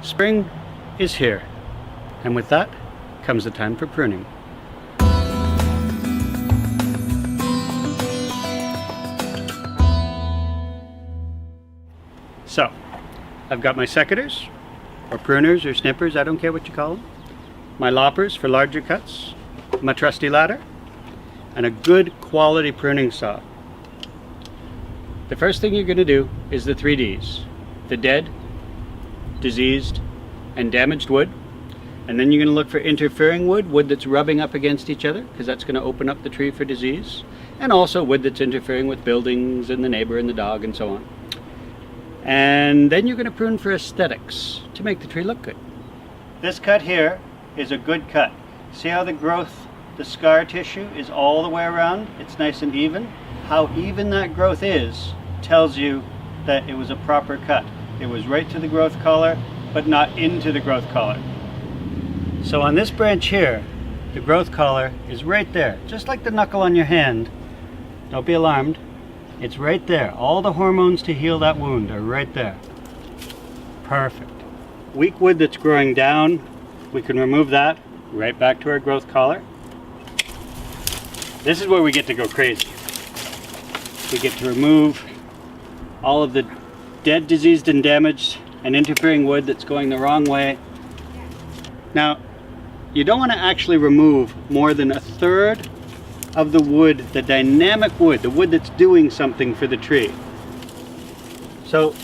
Spring is here, and with that comes the time for pruning. So, I've got my secateurs, or pruners, or snippers, I don't care what you call them, my loppers for larger cuts, my trusty ladder, and a good quality pruning saw. The first thing you're going to do is the 3Ds, the dead, diseased, and damaged wood. And then you're going to look for interfering wood that's rubbing up against each other, because that's going to open up the tree for disease, and also wood that's interfering with buildings and the neighbor and the dog and so on. And then you're going to prune for aesthetics to make the tree look good. This cut here is a good cut. See how the growth, the scar tissue is all the way around? It's nice and even. How even that growth is tells you that it was a proper cut. It was right to the growth collar, but not into the growth collar. So on this branch here, the growth collar is right there, just like the knuckle on your hand. Don't be alarmed. It's right there. All the hormones to heal that wound are right there. Perfect. Weak wood that's growing down, we can remove that right back to our growth collar. This is where we get to go crazy. We get to remove all of the dead, diseased, and damaged and interfering wood that's going the wrong way. Now, you don't want to actually remove more than 1/3 of the wood, the dynamic wood, the wood that's doing something for the tree. So,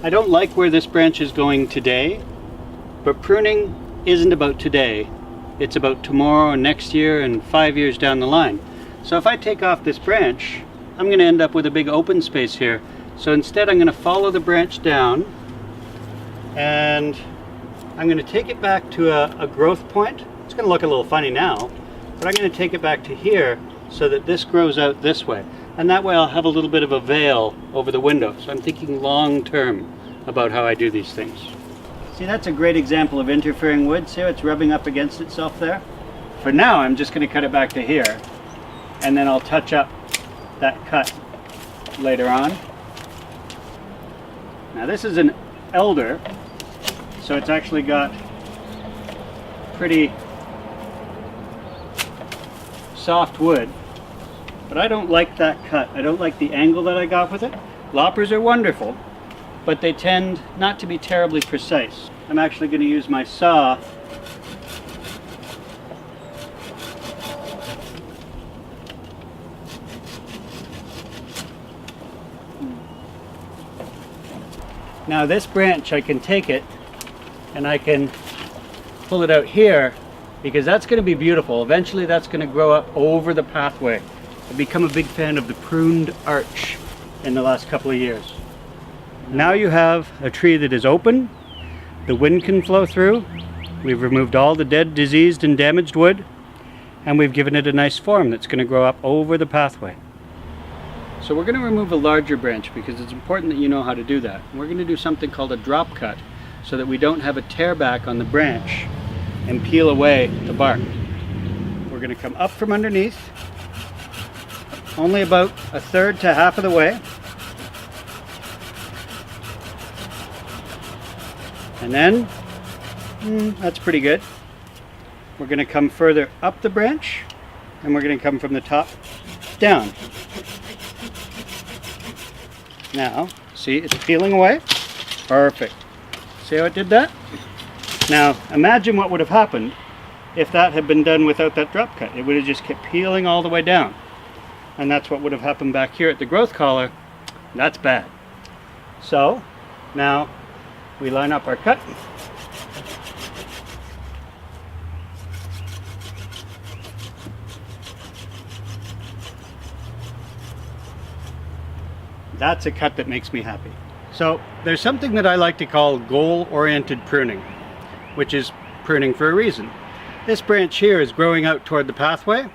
I don't like where this branch is going today, but pruning isn't about today. It's about tomorrow and next year and 5 years down the line. So if I take off this branch, I'm going to end up with a big open space here. So instead I'm going to follow the branch down, and I'm going to take it back to a growth point. It's going to look a little funny now, but I'm going to take it back to here so that this grows out this way. And that way I'll have a little bit of a veil over the window. So I'm thinking long term about how I do these things. See, that's a great example of interfering wood. See how it's rubbing up against itself there? For now, I'm just going to cut it back to here, and then I'll touch up that cut later on. Now this is an elder, so it's actually got pretty soft wood, but I don't like that cut. I don't like the angle that I got with it. Loppers are wonderful, but they tend not to be terribly precise. I'm actually going to use my saw Now this branch, I can take it and I can pull it out here, because that's going to be beautiful. Eventually that's going to grow up over the pathway. I've become a big fan of the pruned arch in the last couple of years. Now you have a tree that is open, the wind can flow through, we've removed all the dead, diseased, and damaged wood, and we've given it a nice form that's going to grow up over the pathway. So we're going to remove a larger branch because it's important that you know how to do that. We're going to do something called a drop cut so that we don't have a tear back on the branch and peel away the bark. We're going to come up from underneath, only about 1/3 to half of the way. And then, that's pretty good. We're going to come further up the branch, and we're going to come from the top down. Now, see, it's peeling away. Perfect. See how it did that? Now, imagine what would have happened if that had been done without that drop cut. It would have just kept peeling all the way down. And that's what would have happened back here at the growth collar. That's bad. So, now we line up our cut. That's a cut that makes me happy. So there's something that I like to call goal-oriented pruning, which is pruning for a reason. This branch here is growing out toward the pathway,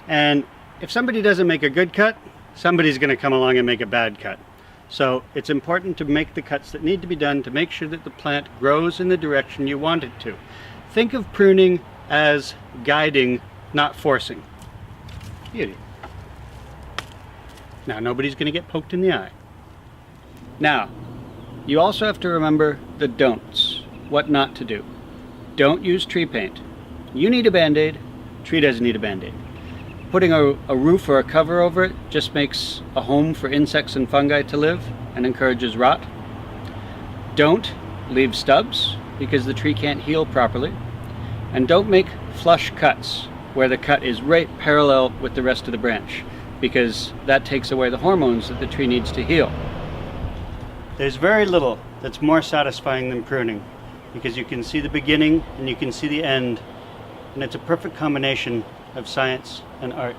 and if somebody doesn't make a good cut, somebody's going to come along and make a bad cut. So it's important to make the cuts that need to be done to make sure that the plant grows in the direction you want it to. Think of pruning as guiding, not forcing. Beauty. Now nobody's going to get poked in the eye. Now, you also have to remember the don'ts. what not to do. Don't use tree paint. You need a band-aid, tree doesn't need a band-aid. Putting a roof or a cover over it just makes a home for insects and fungi to live and encourages rot. Don't leave stubs because the tree can't heal properly. And don't make flush cuts where the cut is right parallel with the rest of the branch, because that takes away the hormones that the tree needs to heal. There's very little that's more satisfying than pruning, because you can see the beginning and you can see the end, and it's a perfect combination of science and art.